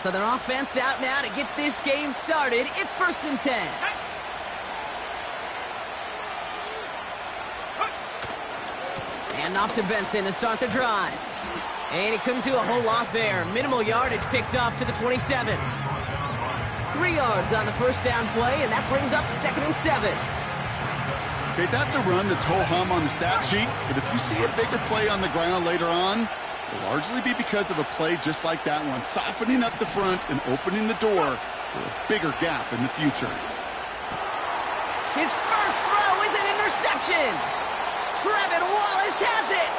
So their offense out now to get this game started. It's 1st and 10. And off to Benson to start the drive. And he couldn't do a whole lot there. Minimal yardage picked up to the 27. 3 yards on the first down play, and that brings up 2nd and 7. Okay, that's a run that's ho-hum on the stat sheet, but if you see a bigger play on the ground later on, it'll largely be because of a play just like that one, softening up the front and opening the door for a bigger gap in the future. His first throw is an interception. Trevin Wallace has it.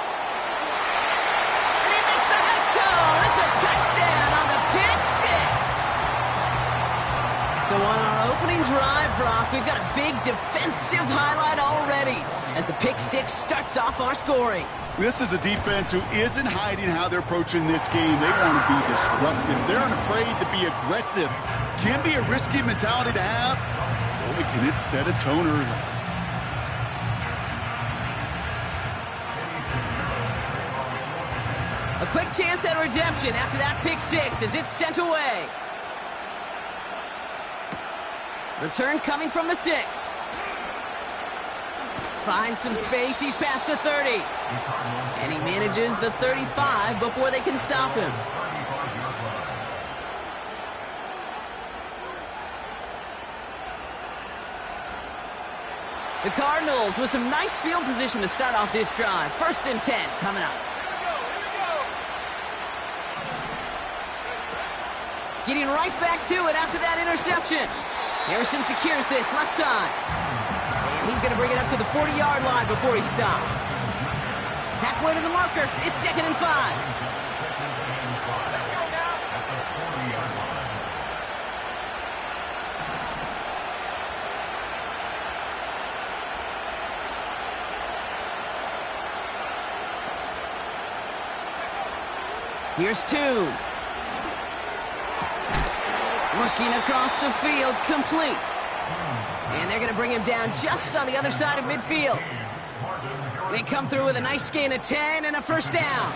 And he makes the Hets go. It's a touchdown on the pick six. So on our opening drive, Brock, we've got a big defensive highlight already as the pick six starts off our scoring. This is a defense who isn't hiding how they're approaching this game. They want to be disruptive. They're unafraid to be aggressive. Can be a risky mentality to have. Boy, can it set a tone early. A quick chance at redemption after that pick six as it's sent away. Return coming from the 6. Finds some space. He's past the 30. And he manages the 35 before they can stop him. The Cardinals with some nice field position to start off this drive. 1st and 10 coming up. Getting right back to it after that interception. Harrison secures this left side. And he's going to bring it up to the 40-yard line before he stops. Halfway to the marker. It's 2nd and 5. Here's 2. Working across the field, complete. And they're going to bring him down just on the other side of midfield. They come through with a nice gain of 10 and a first down.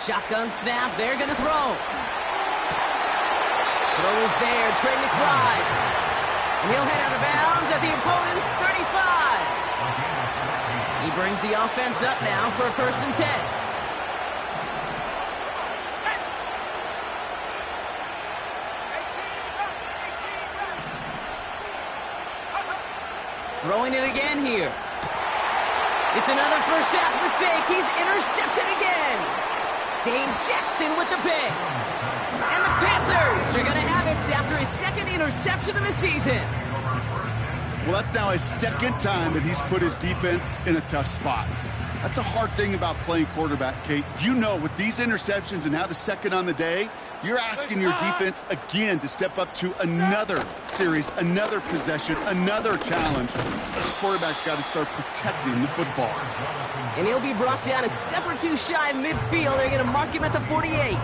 Shotgun snap, they're going to throw. Throw is there, Trey McBride. And he'll head out of bounds at the opponent's 35. He brings the offense up now for a 1st and 10. Throwing it again here. It's another first half mistake. He's intercepted again. Dane Jackson with the pick. And the Panthers are going to have it after his 2nd interception of the season. Well, that's now his 2nd time that he's put his defense in a tough spot. That's a hard thing about playing quarterback, Kate. You know, with these interceptions and now the 2nd on the day, you're asking your defense again to step up to another series, another possession, another challenge. This quarterback's got to start protecting the football. And he'll be brought down a step or 2 shy of midfield. They're going to mark him at the 48.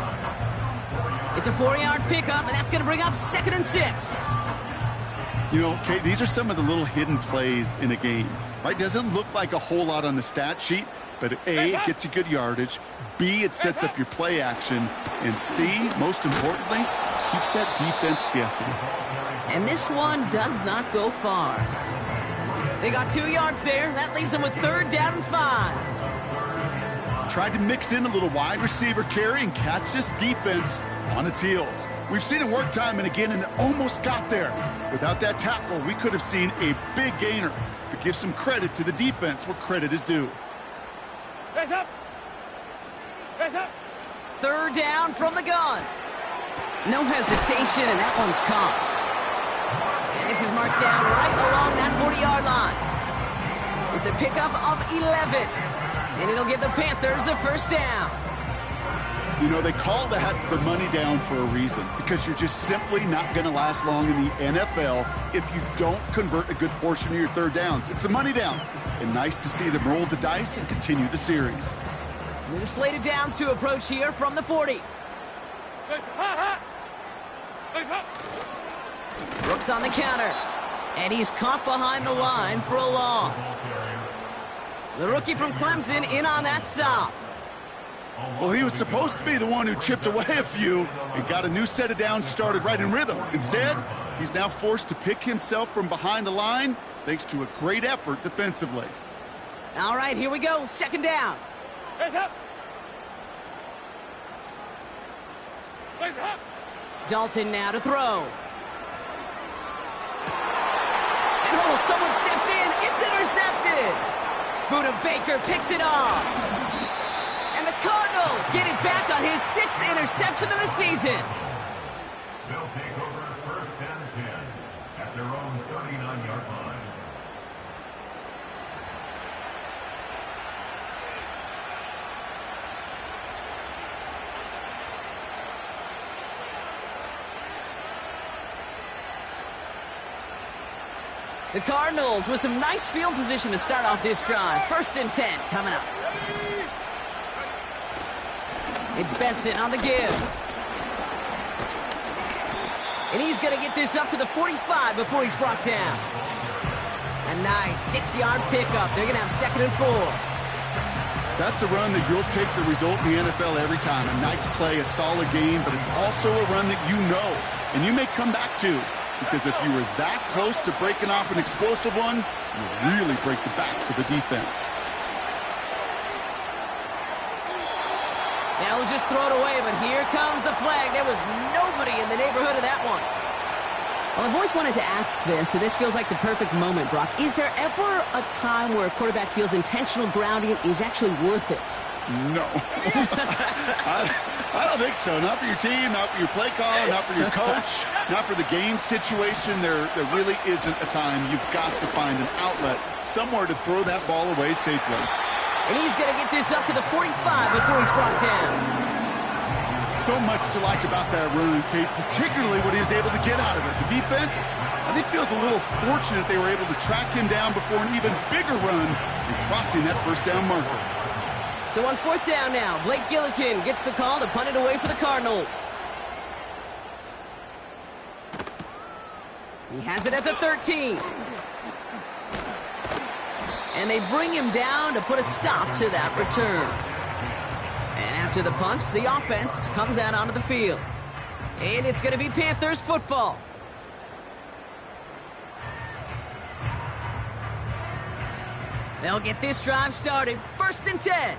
It's a 4-yard pickup, and that's going to bring up 2nd and 6. You know, Kate, these are some of the little hidden plays in a game, right? Doesn't look like a whole lot on the stat sheet, but A, it gets you good yardage, B, it sets up your play action, and C, most importantly, keeps that defense guessing. And this one does not go far. They got 2 yards there. That leaves them with 3rd down and 5. Tried to mix in a little wide receiver carry and catch this defense on its heels. We've seen it work time and again, and it almost got there. Without that tackle, we could have seen a big gainer. But give some credit to the defense where credit is due. Face up! Face up! 3rd down from the gun. No hesitation, and that one's caught. And this is marked down right along that 40-yard line. It's a pickup of 11. And it'll give the Panthers a first down. You know, they call that the money down for a reason, because you're just simply not going to last long in the NFL if you don't convert a good portion of your 3rd downs. It's the money down. And nice to see them roll the dice and continue the series. New slated downs to approach here from the 40. Brooks on the counter. And he's caught behind the line for a loss. The rookie from Clemson in on that stop. Well, he was supposed to be the one who chipped away a few and got a new set of downs started right in rhythm. Instead, he's now forced to pick himself from behind the line thanks to a great effort defensively. All right, here we go. Second down. Hands up. Hands up. Dalton now to throw. And oh, someone stepped in. It's intercepted. Buda Baker picks it off. And the Cardinals get it back on his 6th interception of the season. They'll take over first and 10 at their own 39-yard line. The Cardinals with some nice field position to start off this drive. First and 10 coming up. It's Benson on the give. And he's going to get this up to the 45 before he's brought down. A nice 6-yard pickup. They're going to have 2nd and 4. That's a run that you'll take the result in the NFL every time. A nice play, a solid game, but it's also a run that you know and you may come back to. Because if you were that close to breaking off an explosive one, you really break the backs of the defense. Now we'll just throw it away, but here comes the flag. There was nobody in the neighborhood of that one. Well, I've always wanted to ask this, so this feels like the perfect moment, Brock. Is there ever a time where a quarterback feels intentional grounding is actually worth it? No. I don't think so. Not for your team, not for your play caller, not for your coach, not for the game situation. There really isn't a time. You've got to find an outlet, somewhere to throw that ball away safely. And he's going to get this up to the 45 before he's brought down. So much to like about that run, Kate, particularly what he was able to get out of it. The defense, I think, feels a little fortunate they were able to track him down before an even bigger run and crossing that first down marker. So on 4th down now, Blake Gillikin gets the call to punt it away for the Cardinals. He has it at the 13. And they bring him down to put a stop to that return. And after the punch, the offense comes out onto the field. And it's going to be Panthers football. They'll get this drive started. 1st and 10.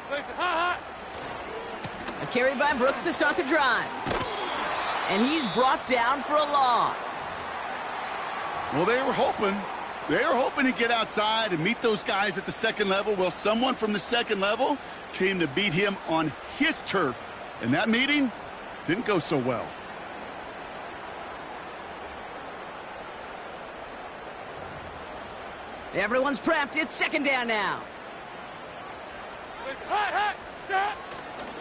A carry by Brooks to start the drive. And he's brought down for a loss. Well, they were hoping to get outside and meet those guys at the 2nd level. Well, someone from the 2nd level came to beat him on his turf. And that meeting didn't go so well. Everyone's prepped. It's 2nd down now.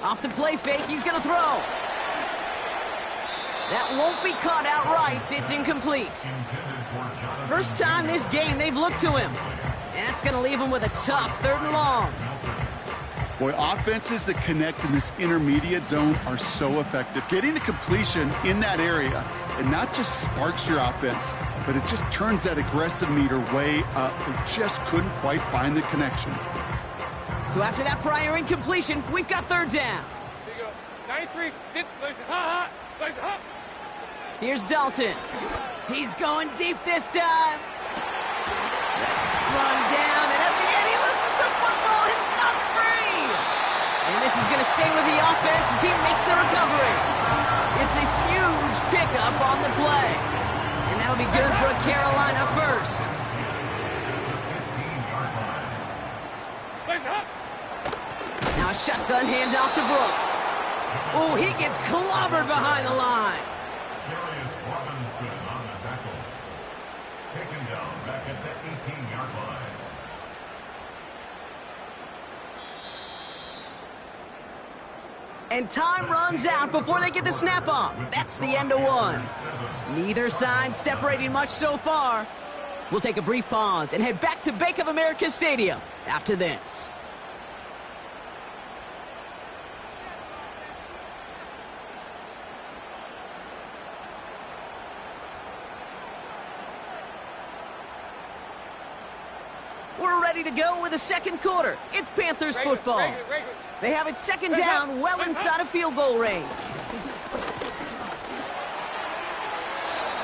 Off the play fake, he's going to throw. That won't be caught outright. It's incomplete. First time this game they've looked to him. And that's going to leave him with a tough 3rd and long. Boy, offenses that connect in this intermediate zone are so effective. Getting the completion in that area, it not just sparks your offense, but it just turns that aggressive meter way up. They just couldn't quite find the connection. So after that prior incompletion, we've got 3rd down. Here you go. 93. Here's Dalton. He's going deep this time. Run down, and at the end he loses the football. It's knocked free. And this is going to stay with the offense as he makes the recovery. It's a huge pickup on the play. And that'll be good for a Carolina first. Now a shotgun handoff to Brooks. Oh, he gets clobbered behind the line. Darius Robinson on the tackle. Taken down back at the 18-yard line. And time runs out before they get the snap off. That's the end of one. Neither side separating much so far. We'll take a brief pause and head back to Bank of America Stadium after this. We're ready to go with the second quarter. It's Panthers football. They have it second down, well inside of field goal range.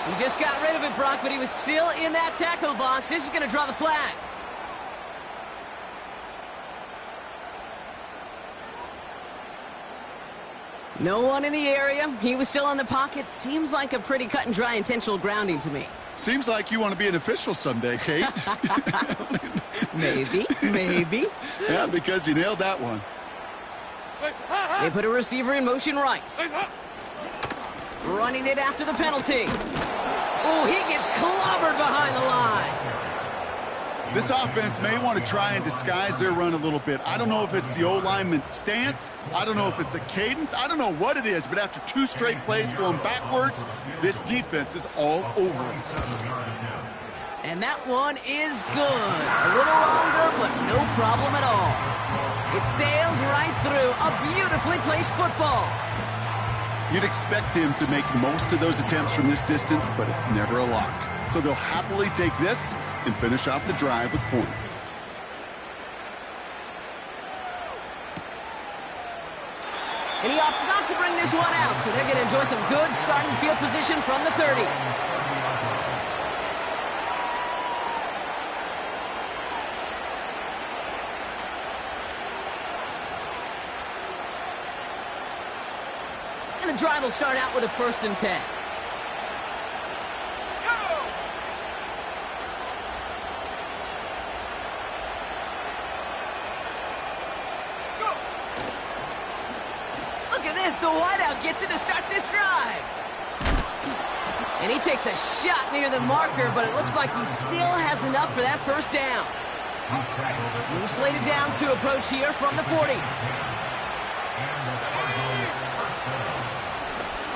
He just got rid of it, Brock, but he was still in that tackle box. This is going to draw the flag. No one in the area. He was still in the pocket. Seems like a pretty cut and dry intentional grounding to me. Seems like you want to be an official someday, Kate. Maybe. Yeah, because you nailed that one. They put a receiver in motion right. Running it after the penalty. Oh, he gets clobbered behind the line. This offense may want to try and disguise their run a little bit. I don't know if it's the O-lineman's stance. I don't know if it's a cadence. I don't know what it is, but after 2 straight plays going backwards, this defense is all over it. And that one is good. A little longer, but no problem at all. It sails right through a beautifully placed football. You'd expect him to make most of those attempts from this distance, but it's never a lock. So they'll happily take this and finish off the drive with points. And he opts not to bring this one out, so they're going to enjoy some good starting field position from the 30. And the drive will start out with a 1st and 10. The wideout gets it to start this drive. And he takes a shot near the marker, but it looks like he still has enough for that 1st down. Moose slated downs to approach here from the 40.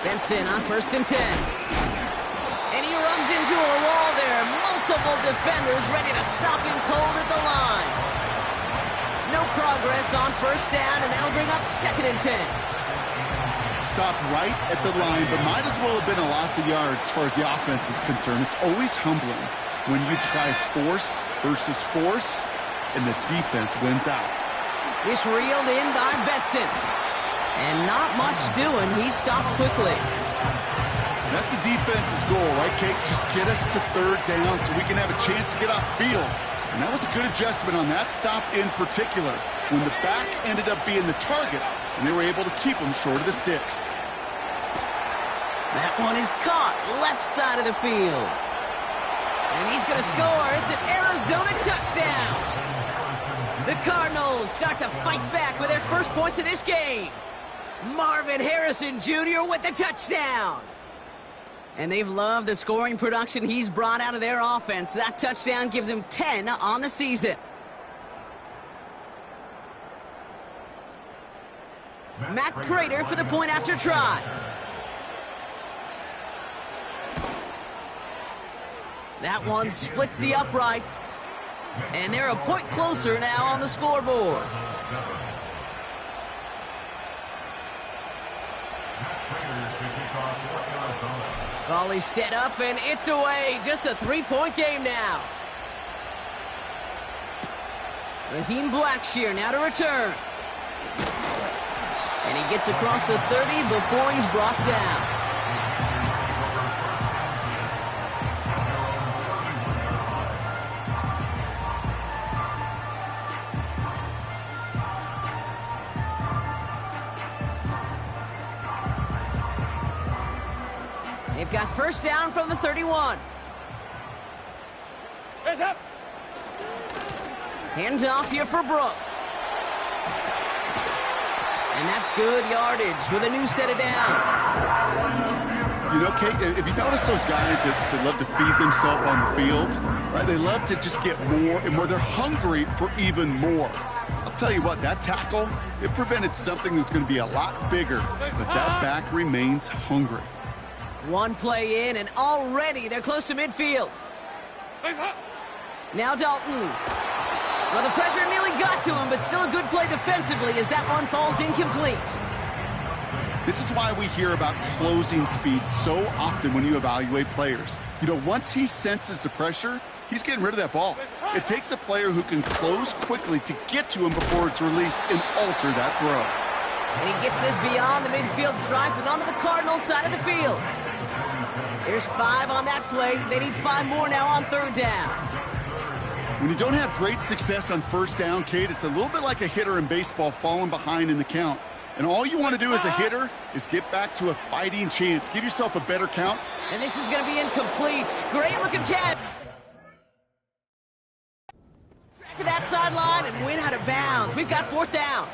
Benson on 1st and 10. And he runs into a wall there. Multiple defenders ready to stop him cold at the line. No progress on 1st down, and that'll bring up 2nd and 10. Stopped right at the line, but might as well have been a loss of yards as far as the offense is concerned. It's always humbling when you try force versus force, and the defense wins out. This reeled in by Benson. And not much doing. He stopped quickly. That's a defense's goal, right, Kate? Just get us to 3rd down so we can have a chance to get off the field. And that was a good adjustment on that stop in particular, when the back ended up being the target, and they were able to keep him short of the sticks. That one is caught left side of the field. And he's going to score. It's an Arizona touchdown. The Cardinals start to fight back with their 1st points of this game. Marvin Harrison Jr. with the touchdown. And they've loved the scoring production he's brought out of their offense. That touchdown gives him 10 on the season. Matt Prater for the point after try. That one splits the uprights. And they're a point closer now on the scoreboard. Volley set up, and it's away. Just a 3-point game now. Raheem Blackshear now to return. And he gets across the 30 before he's brought down. They've got 1st down from the 31. Hands up. Hands off here for Brooks. And that's good yardage with a new set of downs. You know, Kate, if you notice those guys that love to feed themselves on the field, right? They love to just get more and more. They're hungry for even more. I'll tell you what, that tackle, it prevented something that's going to be a lot bigger, but that back remains hungry. One play in, and already they're close to midfield. Now Dalton. Well, the pressure nearly got to him, but still a good play defensively as that one falls incomplete. This is why we hear about closing speed so often when you evaluate players. You know, once he senses the pressure, he's getting rid of that ball. It takes a player who can close quickly to get to him before it's released and alter that throw. And he gets this beyond the midfield stripe and onto the Cardinals side of the field. There's 5 on that play. They need 5 more now on 3rd down. When you don't have great success on 1st down, Kate, it's a little bit like a hitter in baseball falling behind in the count. And all you want to do as a hitter is get back to a fighting chance. Give yourself a better count. And this is going to be incomplete. Great looking catch. Track of that sideline and win out of bounds. We've got 4th down.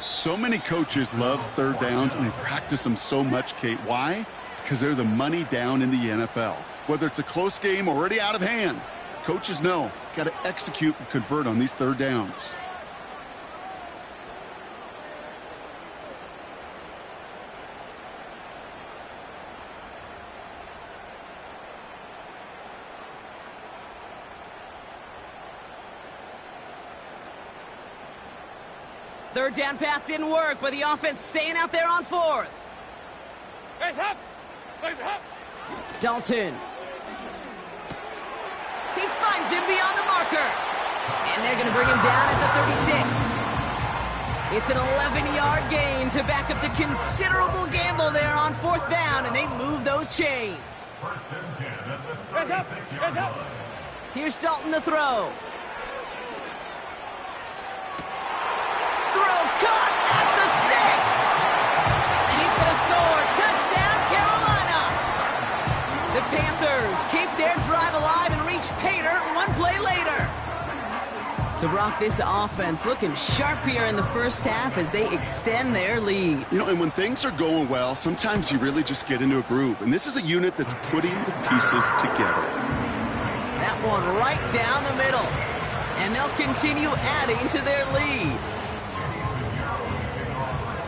So many coaches love 3rd downs, and they practice them so much, Kate. Why? Because they're the money down in the NFL. Whether it's a close game already out of hand, coaches know, got to execute and convert on these 3rd downs. Third down pass didn't work, but the offense staying out there on 4th. Dalton. He finds him beyond the marker. And they're going to bring him down at the 36. It's an 11-yard gain to back up the considerable gamble there on 4th down, and they move those chains. 1st and 10 at the 36-yard line. Here's Dalton to throw. Throw caught at the 6. And he's going to score. Touchdown, Carolina. The Panthers keep their drive alive and reach Pater 1 play later. So, Brock, this offense looking sharp here in the 1st half as they extend their lead. You know, and when things are going well, sometimes you really just get into a groove. And this is a unit that's putting the pieces together. That one right down the middle. And they'll continue adding to their lead.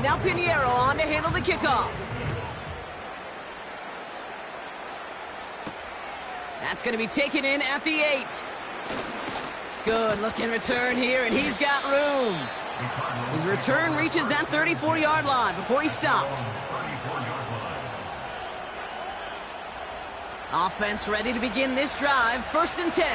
Now Pinheiro on to handle the kickoff. That's going to be taken in at the 8. Good looking return here, and he's got room. His return reaches that 34-yard line before he stopped. Offense ready to begin this drive. 1st and 10.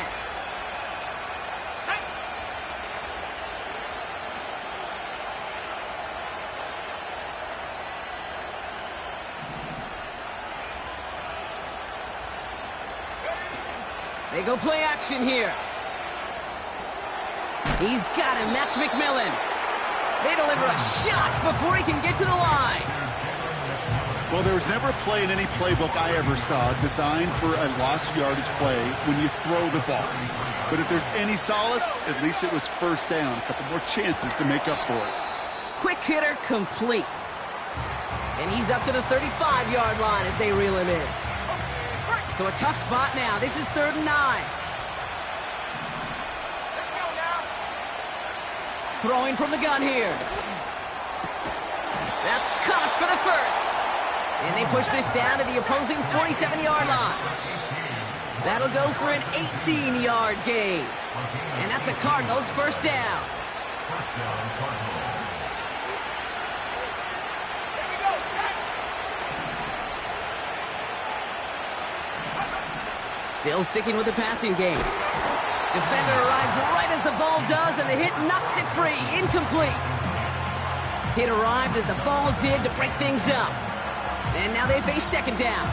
They go play action here. He's got him. That's McMillan. They deliver a shot before he can get to the line. Well, there was never a play in any playbook I ever saw designed for a lost yardage play when you throw the ball. But if there's any solace, at least it was 1st down. A couple more chances to make up for it. Quick hitter complete. And he's up to the 35-yard line as they reel him in. So a tough spot now. This is 3rd and 9. Throwing from the gun here. That's caught for the 1st. And they push this down to the opposing 47-yard line. That'll go for an 18-yard gain. And that's a Cardinals 1st down. Still sticking with the passing game. Defender arrives right as the ball does, and the hit knocks it free. Incomplete. Hit arrived as the ball did to break things up. And now they face 2nd down.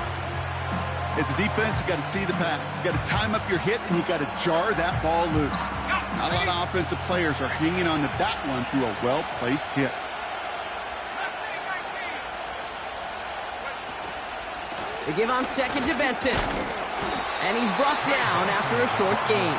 As a defense, you got to see the pass. You got to time up your hit, and you got to jar that ball loose. Not a lot of offensive players are hanging on to that one through a well-placed hit. They give on 2nd to Benson. And he's brought down after a short gain.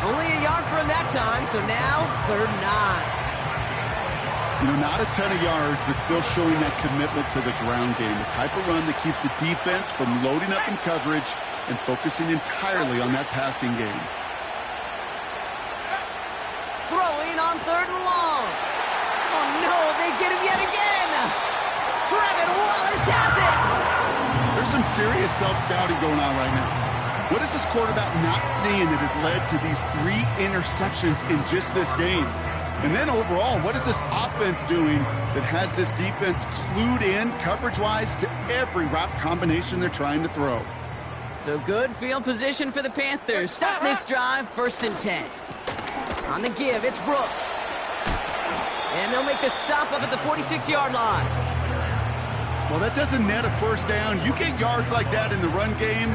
Only a yard for him that time, so now 3rd and 9. You know, not a ton of yards, but still showing that commitment to the ground game. The type of run that keeps the defense from loading up in coverage and focusing entirely on that passing game. Throwing on 3rd and long. Oh, no, they get him yet again. Trevin Wallace has it. There's some serious self-scouting going on right now. What is this quarterback not seeing that has led to these 3 interceptions in just this game? And then overall, what is this offense doing that has this defense clued in coverage-wise to every route combination they're trying to throw? So good field position for the Panthers. Starting this drive, 1st and 10. On the give, it's Brooks. And they'll make the stop up at the 46-yard line. Well, that doesn't net a first down. You get yards like that in the run game,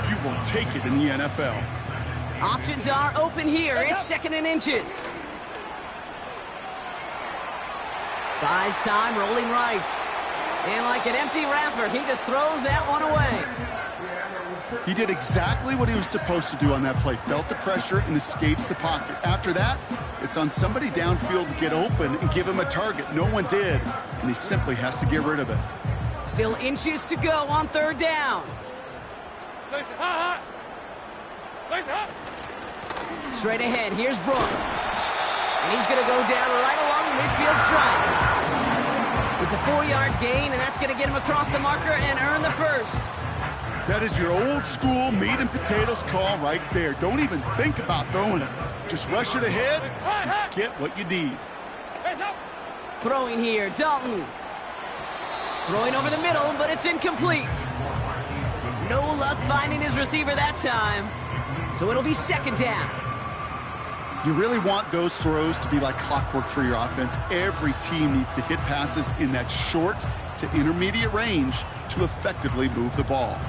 you will take it in the NFL. Options are open here. It's 2nd and inches. Buys time, rolling right. And like an empty wrapper, he just throws that one away. He did exactly what he was supposed to do on that play. Felt the pressure and escapes the pocket. After that, it's on somebody downfield to get open and give him a target. No one did, and he simply has to get rid of it. Still inches to go on 3rd down. Straight ahead, here's Brooks. And he's going to go down right along the midfield stripe. It's a 4-yard gain, and that's going to get him across the marker and earn the first. That is your old school meat and potatoes call right there. Don't even think about throwing it. Just rush it ahead and get what you need. Throwing here, Dalton. Throwing over the middle, but it's incomplete. No luck finding his receiver that time. So it'll be 2nd down. You really want those throws to be like clockwork for your offense. Every team needs to hit passes in that short to intermediate range to effectively move the ball.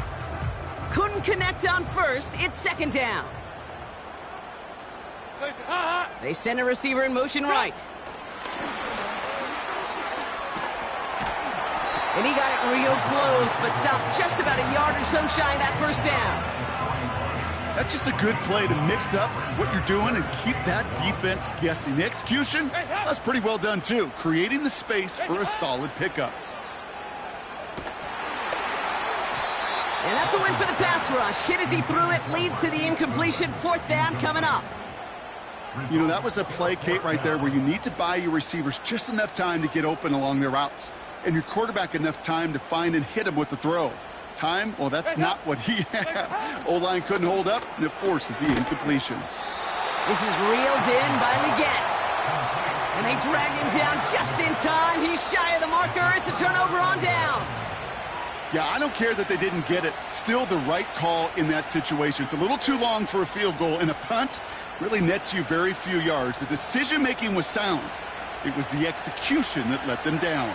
Couldn't connect on 1st. It's 2nd down. They send a receiver in motion right. And he got it real close, but stopped just about a yard or so shy of that 1st down. That's just a good play to mix up what you're doing and keep that defense guessing. The execution, that's pretty well done too, creating the space for a solid pickup. And that's a win for the pass rush. Hit as he threw it, leads to the incompletion. 4th down coming up. You know, that was a play, Kate, right there where you need to buy your receivers just enough time to get open along their routes, and your quarterback enough time to find and hit him with the throw. Time, well, that's not what he had. O-line couldn't hold up, and it forces the incompletion. This is reeled in by Leggett. And they drag him down just in time. He's shy of the marker. It's a turnover on downs. Yeah, I don't care that they didn't get it. Still the right call in that situation. It's a little too long for a field goal, and a punt really nets you very few yards. The decision-making was sound. It was the execution that let them down.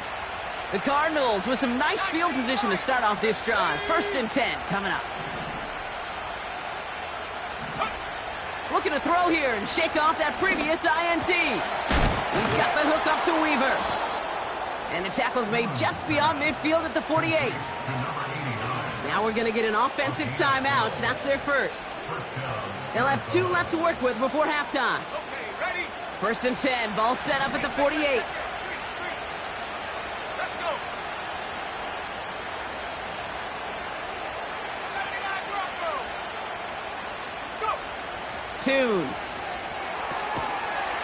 The Cardinals with some nice field position to start off this drive. 1st and 10 coming up. Looking to throw here and shake off that previous INT. He's got the hook up to Weaver. And the tackle's made just beyond midfield at the 48. Now we're going to get an offensive timeout. That's their first. They'll have 2 left to work with before halftime. 1st and 10. Ball set up at the 48. Tune.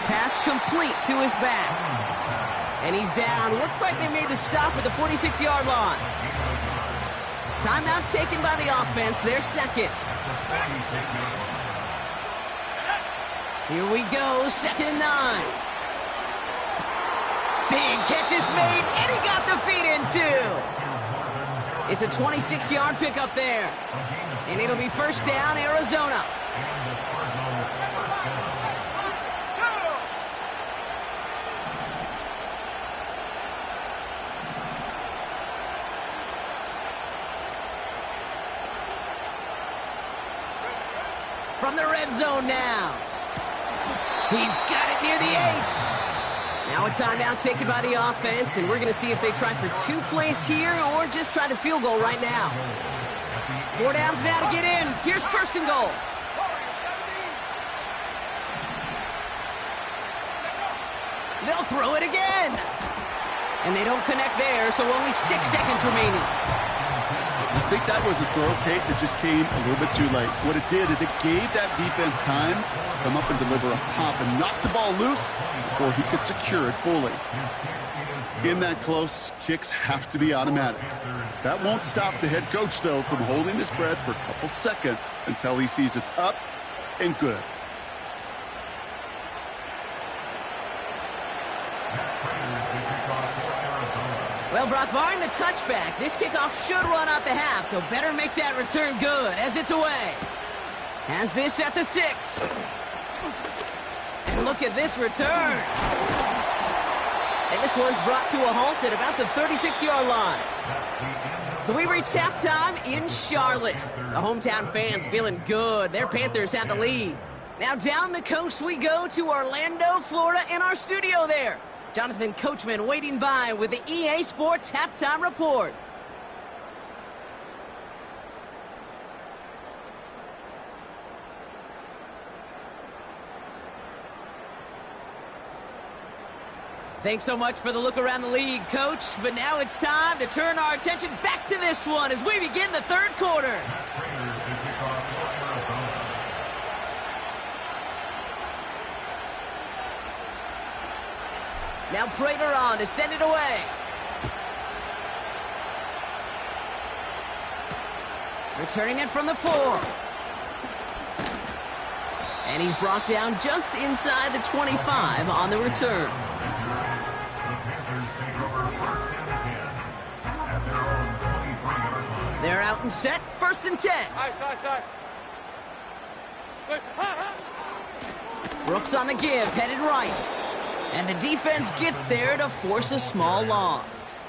Pass complete to his back. And he's down. Looks like they made the stop at the 46-yard line. Timeout taken by the offense. Their second. Here we go. 2nd and 9. Big catch is made, and he got the feet in too. It's a 26-yard pickup there. And it'll be 1st down, Arizona. From the red zone now. He's got it near the 8. Now a timeout taken by the offense, and we're going to see if they try for 2 plays here or just try the field goal right now. 4 downs now to get in. Here's 1st and goal. They'll throw it again. And they don't connect there, so only 6 seconds remaining. I think that was a throw, Kate, that just came a little bit too late. What it did is it gave that defense time to come up and deliver a pop and knock the ball loose before he could secure it fully. In that close, kicks have to be automatic. That won't stop the head coach, though, from holding his breath for a couple seconds until he sees it's up and good. Well, Brock, barring the touchback, this kickoff should run out the half, so better make that return good as it's away. Has this at the 6. And look at this return. And this one's brought to a halt at about the 36-yard line. So we reached halftime in Charlotte. The hometown fans feeling good. Their Panthers have the lead. Now down the coast we go to Orlando, Florida, in our studio there. Jonathan Coachman waiting by with the EA Sports Halftime Report. Thanks so much for the look around the league, Coach. But now it's time to turn our attention back to this one as we begin the third quarter. Now Prater on to send it away. Returning it from the 4. And he's brought down just inside the 25 on the return. They're out and set, 1st and 10. Side. Brooks on the give, headed right. And the defense gets there to force a small loss.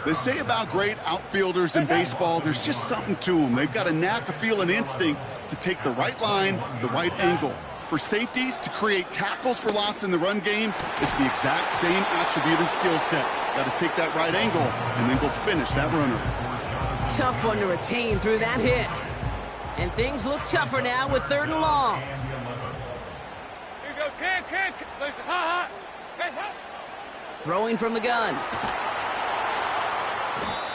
They say about great outfielders in baseball, there's just something to them. They've got a knack, a feel, an instinct to take the right line, the right angle. For safeties, to create tackles for loss in the run game, it's the exact same attribute and skill set. Got to take that right angle and then go finish that runner. Tough one to retain through that hit. And things look tougher now with 3rd and long. Here you go, can. Throwing from the gun.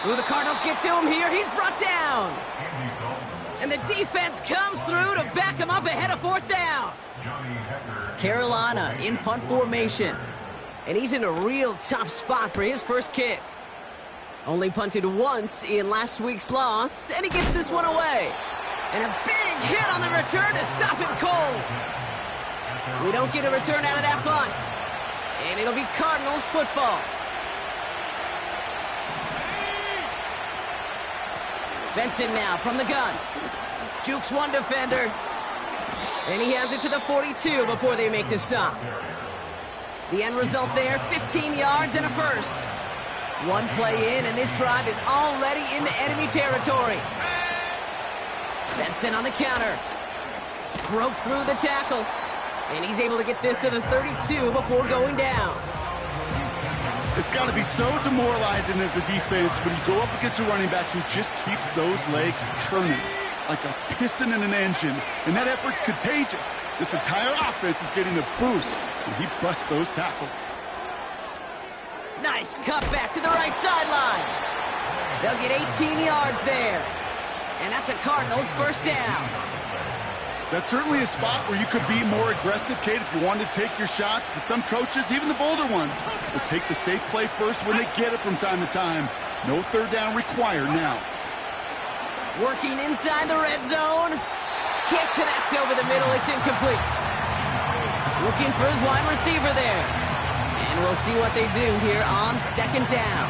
Ooh, the Cardinals get to him here. He's brought down. And the defense comes through to back him up ahead of 4th down. Carolina in punt formation. And he's in a real tough spot for his first kick. Only punted once in last week's loss, and he gets this one away. And a big hit on the return to stop him cold. We don't get a return out of that punt. And it'll be Cardinals football. Benson now from the gun. Jukes one defender. And he has it to the 42 before they make the stop. The end result there, 15 yards and a first. One play in, and this drive is already into enemy territory. Benson on the counter. Broke through the tackle. And he's able to get this to the 32 before going down. It's got to be so demoralizing as a defense when you go up against a running back who just keeps those legs churning like a piston in an engine. And that effort's contagious. This entire offense is getting a boost when he busts those tackles. Nice cut back to the right sideline. They'll get 18 yards there. And that's a Cardinals first down. That's certainly a spot where you could be more aggressive, Kate, if you wanted to take your shots. But some coaches, even the bolder ones, will take the safe play first when they get it from time to time. No 3rd down required now. Working inside the red zone. Can't connect over the middle. It's incomplete. Looking for his wide receiver there. And we'll see what they do here on 2nd down.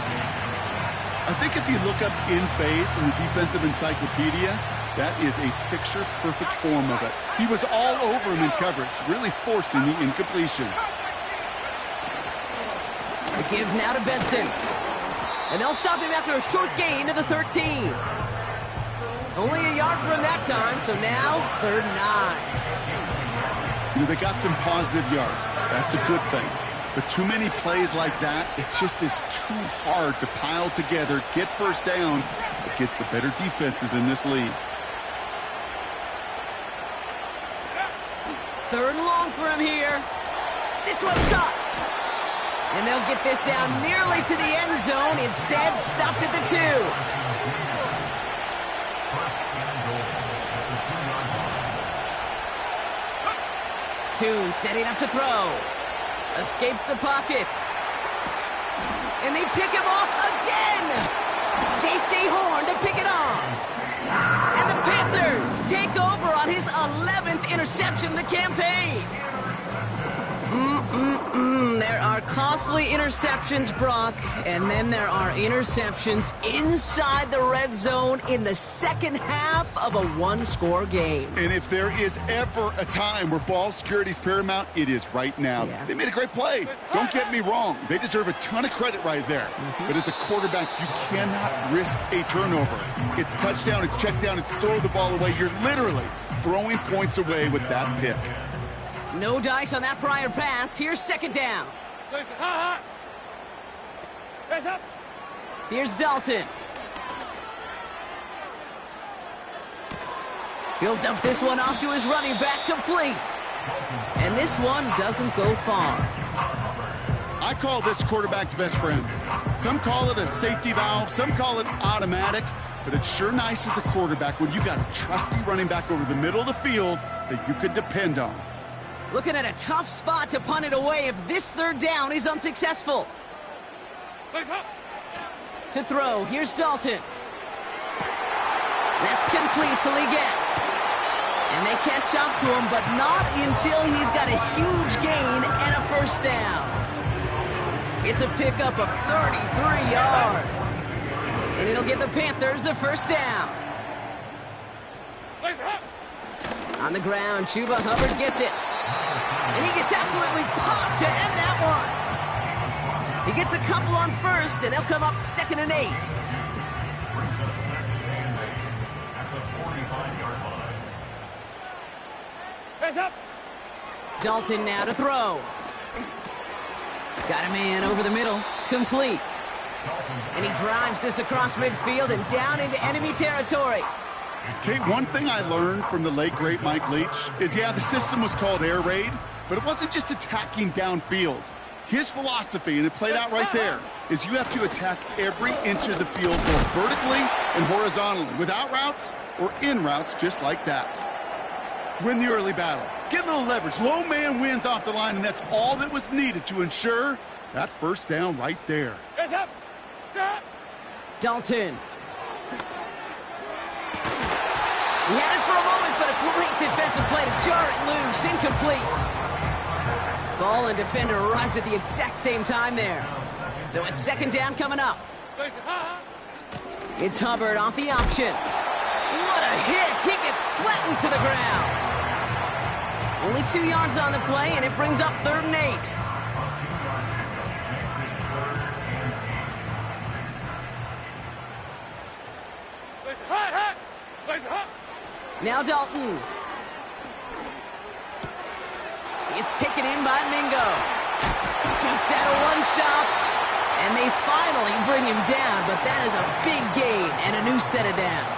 I think if you look up in phase in the defensive encyclopedia, that is a picture-perfect form of it. He was all over him in coverage, really forcing the incompletion. The give now to Benson. And they'll stop him after a short gain to the 13. Only a yard for him that time, so now 3rd and 9. You know, they got some positive yards. That's a good thing. But too many plays like that, it just is too hard to pile together, get first downs against the better defenses in this league. 3rd and long for him here. This one's caught. And they'll get this down nearly to the end zone. Instead, stopped at the 2. Tune setting up to throw. Escapes the pocket. And they pick him off again. J.C. Horn to pick it off. And the Panthers take over on his 11th interception of the campaign. There are costly interceptions, Brock, and then there are interceptions inside the red zone in the second half of a one-score game. And if there is ever a time where ball security is paramount, it is right now. Yeah. They made a great play. Don't get me wrong. They deserve a ton of credit right there. But as a quarterback, you cannot risk a turnover. It's touchdown, it's check down, it's throw the ball away. You're literally throwing points away with that pick. No dice on that prior pass. Here's second down. Hands up. Here's Dalton. He'll dump this one off to his running back, complete. And this one doesn't go far. I call this quarterback's best friend. Some call it a safety valve, some call it automatic, but it's sure nice as a quarterback when you got a trusty running back over the middle of the field that you could depend on. Looking at a tough spot to punt it away if this third down is unsuccessful. To throw, here's Dalton. That's complete till he gets. And they catch up to him, but not until he's got a huge gain and a first down. It's a pickup of 33 yards. And it'll give the Panthers a first down. On the ground, Chuba Hubbard gets it. And he gets absolutely popped to end that one. He gets a couple on first, and they'll come up 2nd and 8. Brings up 2nd and 8 at the 45-yard line. Hands up. Dalton now to throw. Got a man over the middle. Complete. And he drives this across midfield and down into enemy territory. Kate, one thing I learned from the late, great Mike Leach is, yeah, the system was called air raid, but it wasn't just attacking downfield. His philosophy, and it played out right there, is you have to attack every inch of the field, both vertically and horizontally, without routes or in routes just like that. Win the early battle. Get a little leverage. Low man wins off the line, and that's all that was needed to ensure that first down right there. Hands up. Dalton. He had it for a moment, but a great defensive play to jar it loose. Incomplete. Ball and defender arrived at the exact same time there. So it's 2nd down coming up. It's Hubbard off the option. What a hit! He gets flattened to the ground. Only 2 yards on the play, and it brings up 3rd and 8. Now Dalton. It's taken in by Mingo. Takes out a one-stop, and they finally bring him down, but that is a big gain and a new set of downs.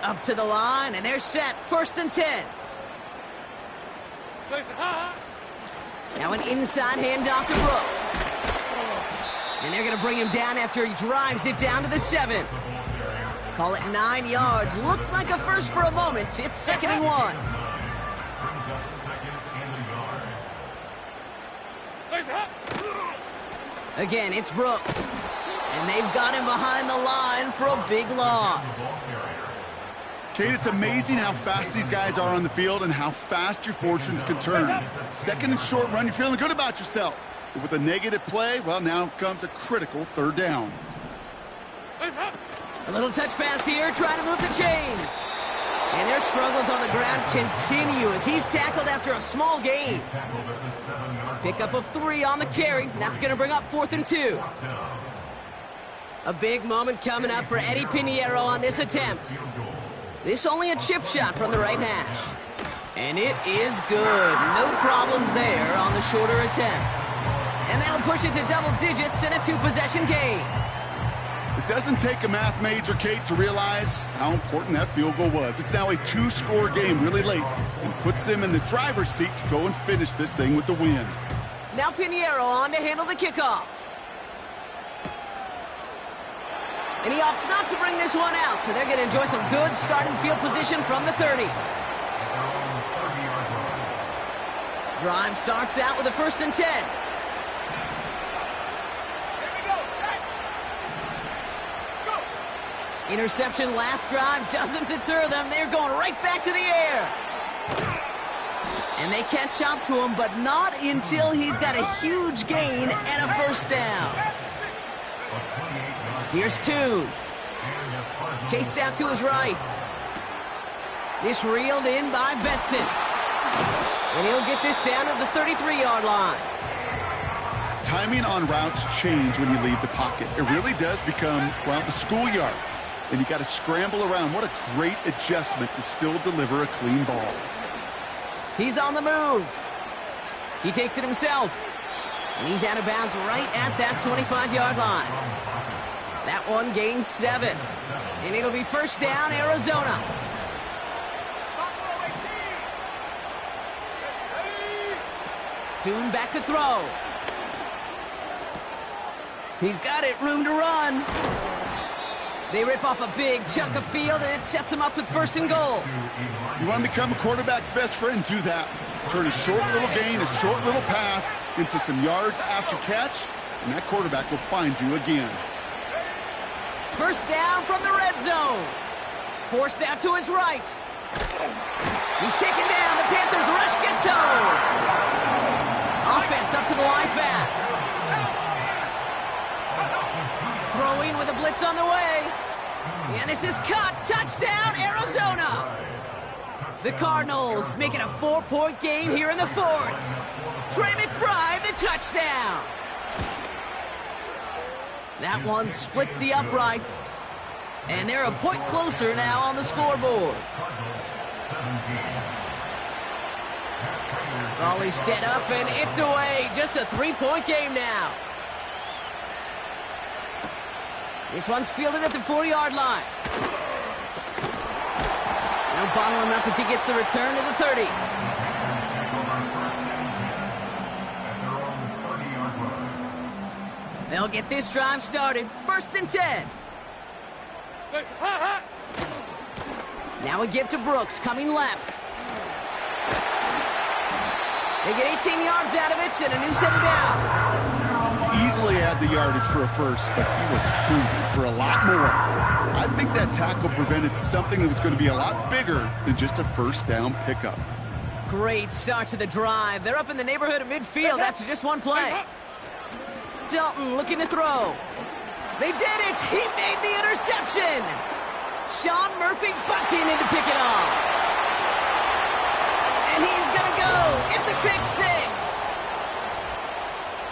Up to the line, and they're set. 1st and 10. Now an inside handoff to Brooks. And they're going to bring him down after he drives it down to the 7. Call it 9 yards. Looked like a first for a moment. It's 2nd and 1. Brings up 2nd and a yard. Again, it's Brooks. And they've got him behind the line for a big loss. Kate, it's amazing how fast these guys are on the field and how fast your fortunes can turn. 2nd and short run, you're feeling good about yourself. But with a negative play, well, now comes a critical 3rd down. A little touch pass here, trying to move the chains. And their struggles on the ground continue as he's tackled after a small gain. Pickup of 3 on the carry. That's going to bring up 4th and 2. A big moment coming up for Eddie Pinheiro on this attempt. This only a chip shot from the right hash. And it is good. No problems there on the shorter attempt. And that'll push it to double digits in a 2-possession game. It doesn't take a math major, Kate, to realize how important that field goal was. It's now a 2-score game really late and puts them in the driver's seat to go and finish this thing with the win. Now Pinheiro on to handle the kickoff. And he opts not to bring this one out, so they're going to enjoy some good starting field position from the 30. Drive starts out with a 1st and 10. Interception last drive doesn't deter them. They're going right back to the air. And they catch up to him, but not until he's got a huge gain and a first down. Here's Toon. Chased out to his right. This reeled in by Benson. And he'll get this down to the 33-yard line. Timing on routes change when you leave the pocket. It really does become, well, the schoolyard. And you got to scramble around. What a great adjustment to still deliver a clean ball. He's on the move. He takes it himself. And he's out of bounds right at that 25-yard line. That one gains 7. And it'll be first down, Arizona. Toon back to throw. He's got it, room to run. They rip off a big chunk of field, and it sets him up with first and goal. You want to become a quarterback's best friend, do that. Turn a short little gain, a short little pass into some yards after catch, and that quarterback will find you again. First down from the red zone. Forced out to his right. He's taken down. The Panthers rush gets home. Offense up to the line fast. Throwing with a blitz on the way. And this is cut. Touchdown, Arizona. The Cardinals make it a 4-point game here in the fourth. Trey McBride, the touchdown. That one splits the uprights. And they're a point closer now on the scoreboard. Always set up, and it's away. Just a 3-point game now. This one's fielded at the 4-yard line. Now bottle him up as he gets the return to the 30. They'll get this drive started. First and 10. Now a give to Brooks, coming left. They get 18 yards out of it and a new set of downs. Easily had the yardage for a first, but he was hungry for a lot more. I think that tackle prevented something that was going to be a lot bigger than just a first down pickup. Great start to the drive. They're up in the neighborhood of midfield after just one play. Dalton looking to throw. They did it! He made the interception! Sean Murphy bucked in to pick it off. And he's gonna go! It's a pick six!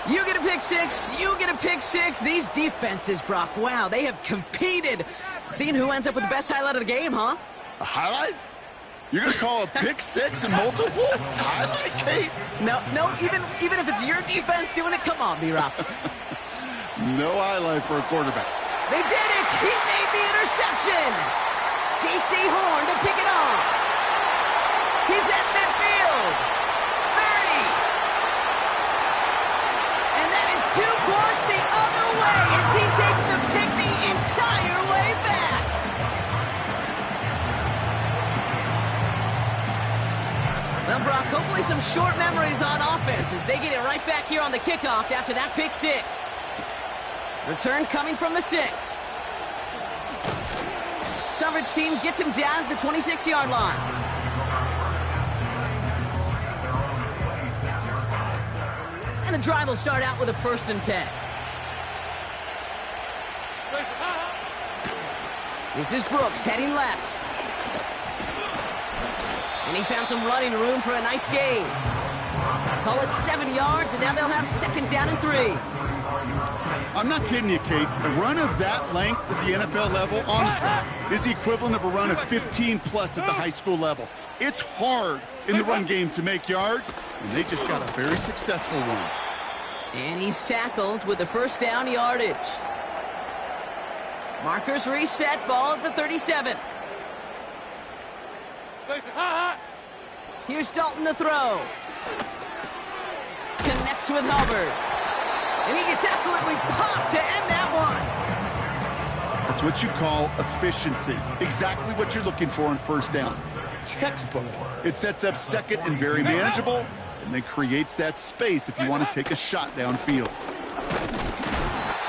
You get a pick six, you get a pick six. These defenses, Brock, wow, they have competed. Seeing who ends up with the best highlight of the game, huh? A highlight? You're going to call a pick six and multiple? Highlight, Kate? No, even if it's your defense doing it, come on, B-Rock. No highlight for a quarterback. They did it! He made the interception! J.C. Horn to pick it off. He's at midfield. 30. And that is 2 points the other way as he takes the pick the entire way back. Well, Brock, hopefully some short memories on offense as they get it right back here on the kickoff after that pick six. Return coming from the 6. Coverage team gets him down at the 26-yard line. And the drive will start out with a first and 10. This is Brooks heading left. And he found some running room for a nice gain. Call it 7 yards, and now they'll have second down and 3. I'm not kidding you, Kate. A run of that length at the NFL level, honestly, is the equivalent of a run of 15-plus at the high school level. It's hard in the run game to make yards, and they just got a very successful one. And he's tackled with the first down yardage. Markers reset, ball at the 37. Here's Dalton to throw. Connects with Hubbard. And he gets absolutely popped to end that one. That's what you call efficiency. Exactly what you're looking for on first down. Textbook. It sets up second and very manageable, and then creates that space if you want to take a shot downfield.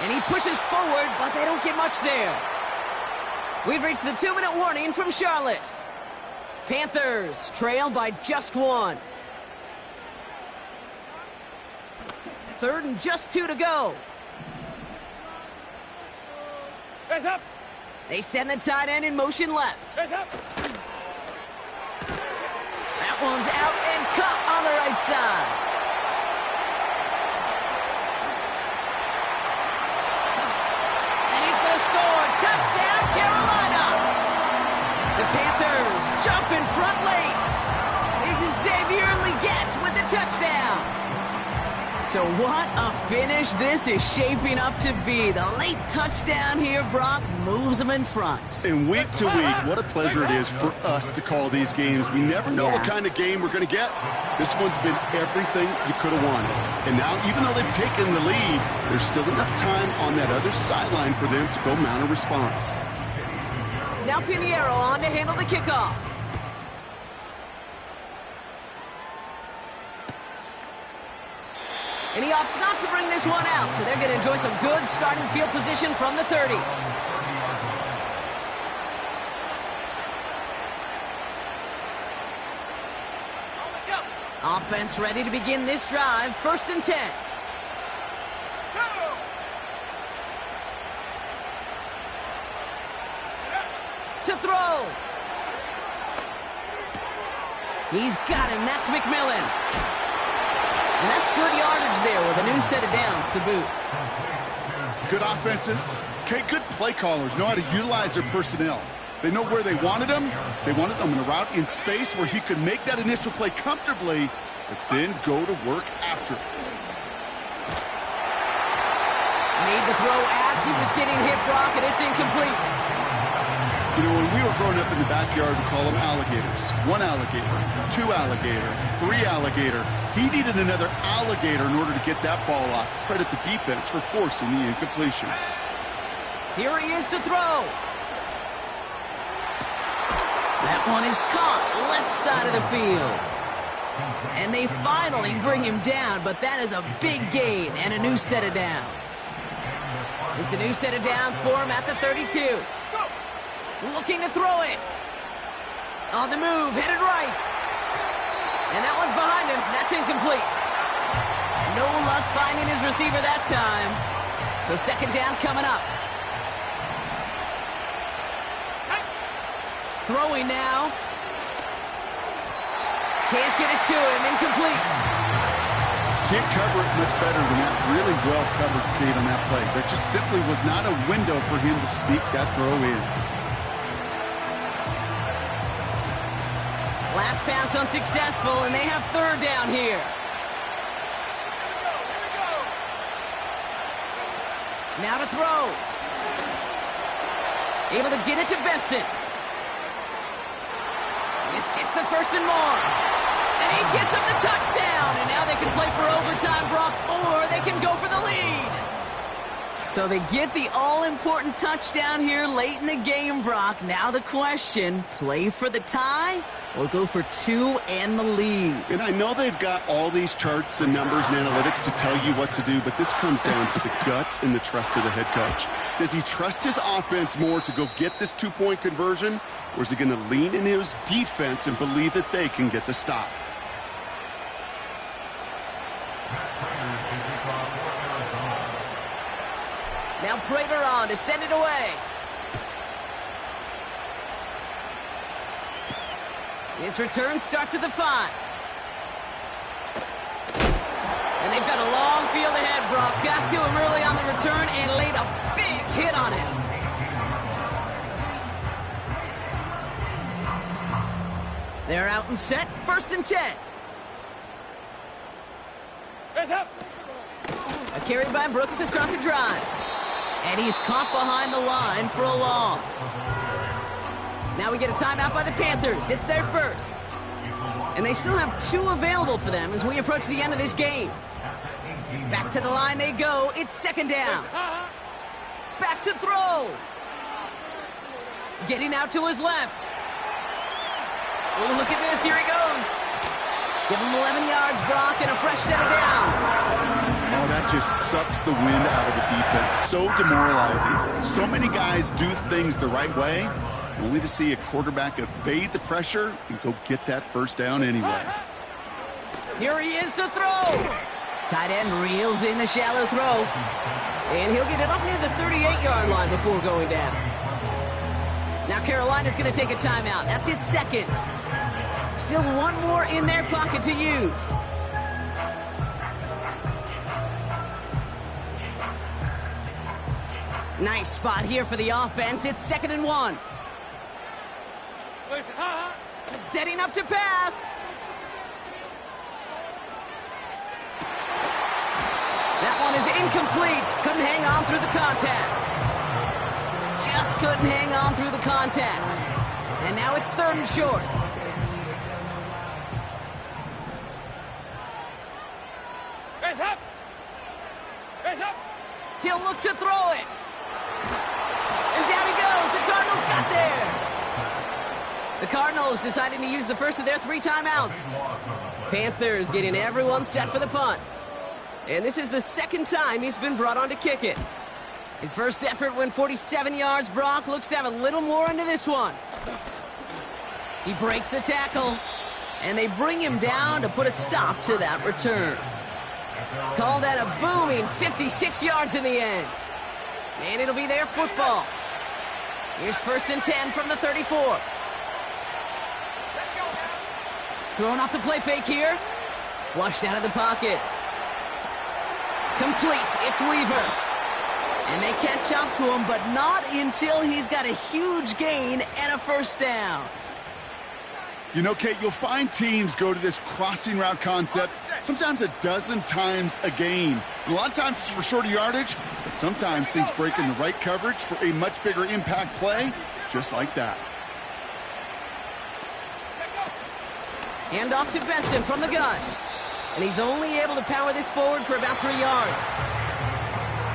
And he pushes forward, but they don't get much there. We've reached the 2-minute warning from Charlotte. Panthers trail by just 1. 3rd and just 2 to go. Hands up. They send the tight end in motion left. Hands up. That one's out and cut on the right side. And he's going to score. Touchdown, Carolina. The Panthers jump in front late. Xavier Legette with the touchdown. So what a finish this is shaping up to be. The late touchdown here, Brock, moves them in front. And week to week, what a pleasure it is for us to call these games. We never know what kind of game we're going to get. This one's been everything you could have wanted. And now, even though they've taken the lead, there's still enough time on that other sideline for them to go mount a response. Now Pinheiro on to handle the kickoff. And he opts not to bring this one out, so they're going to enjoy some good starting field position from the 30. Offense ready to begin this drive. 1st and 10. To throw. He's got him. That's McMillan. And that's good yardage there with a new set of downs to boot. Good offenses. Okay, good play callers know how to utilize their personnel. They know where they wanted them. They wanted them in a route in space where he could make that initial play comfortably, but then go to work after it. Made the throw as he was getting hit, Brock, and it's incomplete. You know, when we were growing up in the backyard, we call them alligators. 1 alligator, 2 alligator, 3 alligator. He needed another alligator in order to get that ball off. Credit the defense for forcing the incompletion. Here he is to throw. That one is caught left side of the field. And they finally bring him down, but that is a big gain and a new set of downs. It's a new set of downs for him at the 32. Looking to throw it. On the move, headed right. And that one's behind him. That's incomplete. No luck finding his receiver that time. So 2nd down coming up. Throwing now. Can't get it to him. Incomplete. Can't cover it much better than that. Really well covered, Kate, on that play. There just simply was not a window for him to sneak that throw in. Last pass unsuccessful, and they have 3rd down here. Now to throw. Able to get it to Benson. This gets the 1st and more. And he gets up the touchdown. And now they can play for overtime, Brock, or they can go for the lead. So they get the all-important touchdown here late in the game, Brock. Now the question, play for the tie or go for 2 and the lead? And I know they've got all these charts and numbers and analytics to tell you what to do, but this comes down to the gut and the trust of the head coach. Does he trust his offense more to go get this 2-point conversion, or is he going to lean in his defense and believe that they can get the stop? Now Prater on to send it away. His return starts at the 5. And they've got a long field ahead, Brock. Got to him early on the return and laid a big hit on him. They're out and set. 1st and 10. Hands up. A carry by Brooks to start the drive. And he's caught behind the line for a loss. Now we get a timeout by the Panthers. It's their 1st. And they still have 2 available for them as we approach the end of this game. Back to the line they go. It's 2nd down. Back to throw. Getting out to his left. Oh, look at this. Here he goes. Give him 11 yards, Brock, and a fresh set of downs. Oh, that that just sucks the wind out of a defense. So demoralizing. So many guys do things the right way, only to see a quarterback evade the pressure and go get that first down anyway. Here he is to throw. Tight end reels in the shallow throw. And he'll get it up near the 38-yard line before going down. Now Carolina's going to take a timeout. That's its second. Still one more in their pocket to use. Nice spot here for the offense. It's 2nd and 1. Setting up to pass. That one is incomplete. Couldn't hang on through the contact. Just couldn't hang on through the contact. And now it's 3rd and short. It's up. It's up. He'll look to throw it. And down he goes. The Cardinals got there. The Cardinals deciding to use the first of their 3 timeouts. Panthers getting everyone set for the punt. And this is the 2nd time he's been brought on to kick it. His first effort went 47 yards. Brock looks to have a little more into this one. He breaks the tackle, and they bring him down to put a stop to that return. Call that a booming 56 yards in the end. And it'll be their football. Here's 1st and 10 from the 34. Throwing off the play fake here. Flushed out of the pocket. Complete. It's Weaver. And they catch up to him, but not until he's got a huge gain and a first down. You know, Kate, you'll find teams go to this crossing route concept sometimes a dozen times a game. And a lot of times it's for shorter yardage, but sometimes things break in the right coverage for a much bigger impact play, just like that. Hand off to Benson from the gun. And he's only able to power this forward for about 3 yards.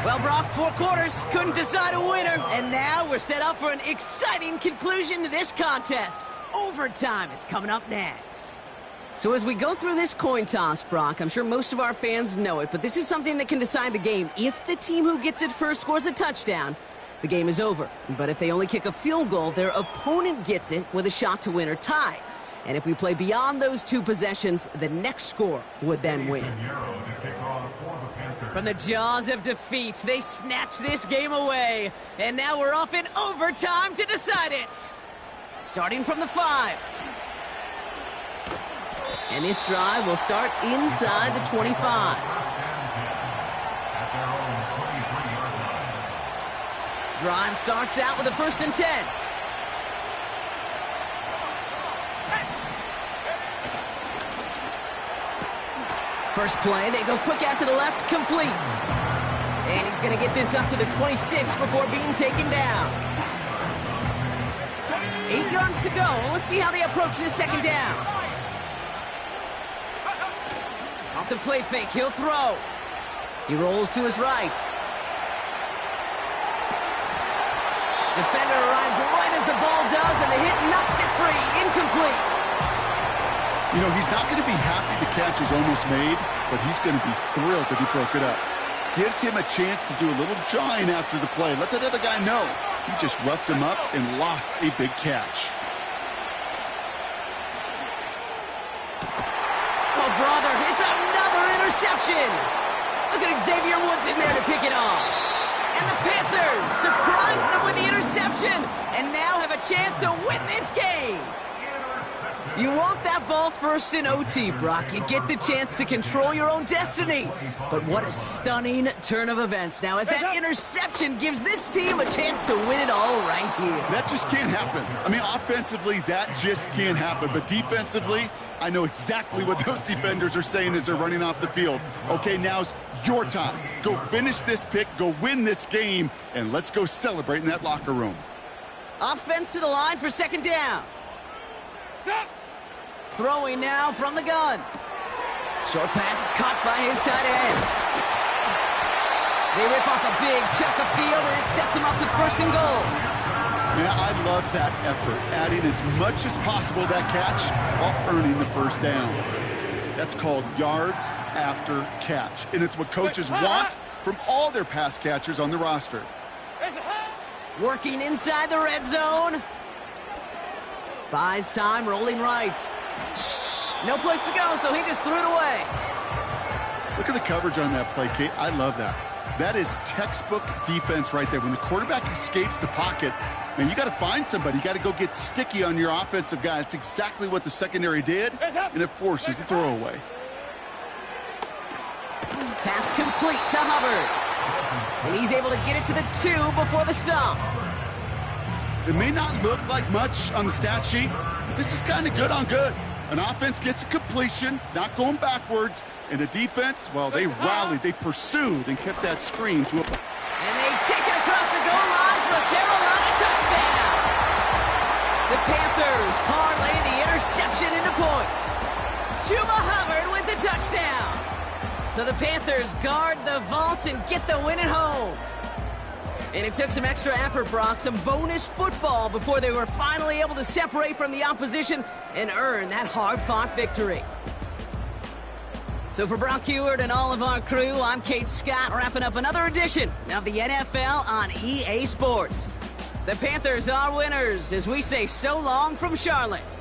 Well, Brock, 4 quarters, couldn't decide a winner. And now we're set up for an exciting conclusion to this contest. Overtime is coming up next. So as we go through this coin toss, Brock, I'm sure most of our fans know it, but this is something that can decide the game. If the team who gets it first scores a touchdown, the game is over. But if they only kick a field goal, their opponent gets it with a shot to win or tie. And if we play beyond those 2 possessions, the next score would then win. From the jaws of defeat, they snatch this game away. And now we're off in overtime to decide it. Starting from the 5. And this drive will start inside the 25. Drive starts out with a 1st and 10. First play, they go quick out to the left, complete. And he's going to get this up to the 26 before being taken down. 8 yards to go. Let's see how they approach this 2nd down. Off the play fake, he'll throw. He rolls to his right. Defender arrives right as the ball does, and the hit knocks it free. Incomplete. You know, he's not going to be happy the catch was almost made, but he's going to be thrilled that he broke it up. Gives him a chance to do a little jawing after the play. Let that other guy know. He just roughed him up and lost a big catch. Oh, brother, it's another interception. Look at Xavier Woods in there to pick it off. And the Panthers surprise them with the interception and now have a chance to win this game. You want that ball first in OT, Brock. You get the chance to control your own destiny. But what a stunning turn of events now as that interception gives this team a chance to win it all right here. That just can't happen. I mean, offensively, that just can't happen. But defensively, I know exactly what those defenders are saying as they're running off the field. Okay, now's your time. Go finish this pick, go win this game, and let's go celebrate in that locker room. Offense to the line for 2nd down. Throwing now from the gun. Short pass caught by his tight end. They rip off a big chunk of field, and it sets him up with 1st and goal. Yeah, I love that effort, adding as much as possible to that catch while earning the first down. That's called yards after catch. And it's what coaches want from all their pass catchers on the roster. Working inside the red zone. Buys time, rolling right. No place to go, so he just threw it away. Look at the coverage on that play, Kate. I love that. That is textbook defense right there. When the quarterback escapes the pocket, man, you got to find somebody. You got to go get sticky on your offensive guy. That's exactly what the secondary did, and it forces the throwaway. Pass complete to Hubbard. And he's able to get it to the 2 before the stop. It may not look like much on the stat sheet, but this is kind of good on good. An offense gets a completion, not going backwards, and the defense, well, they rallied, they pursued, and kept that screen to a... And they take it across the goal line for a Carolina touchdown. The Panthers parlay the interception into points. Chuba Hubbard with the touchdown. So the Panthers guard the vault and get the win at home. And it took some extra effort, Brock, some bonus football before they were finally able to separate from the opposition and earn that hard-fought victory. So for Brock Huard and all of our crew, I'm Kate Scott, wrapping up another edition of the NFL on EA Sports. The Panthers are winners as we say so long from Charlotte.